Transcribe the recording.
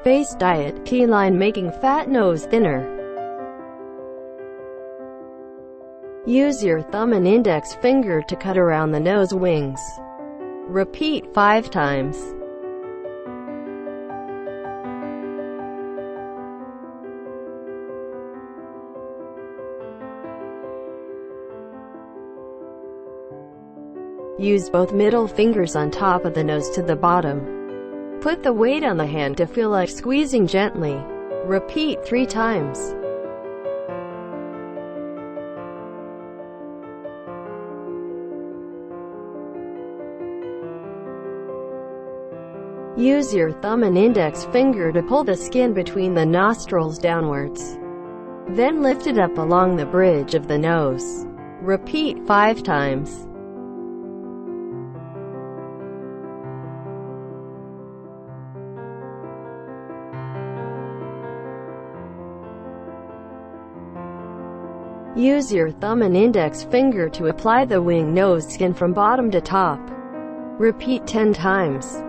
Face diet, key line making fat nose thinner. Use your thumb and index finger to cut around the nose wings. Repeat 5 times. Use both middle fingers on top of the nose to the bottom. Put the weight on the hand to feel like squeezing gently. Repeat 3 times. Use your thumb and index finger to pull the skin between the nostrils downwards. Then lift it up along the bridge of the nose. Repeat 5 times. Use your thumb and index finger to apply the wing nose skin from bottom to top. Repeat 10 times.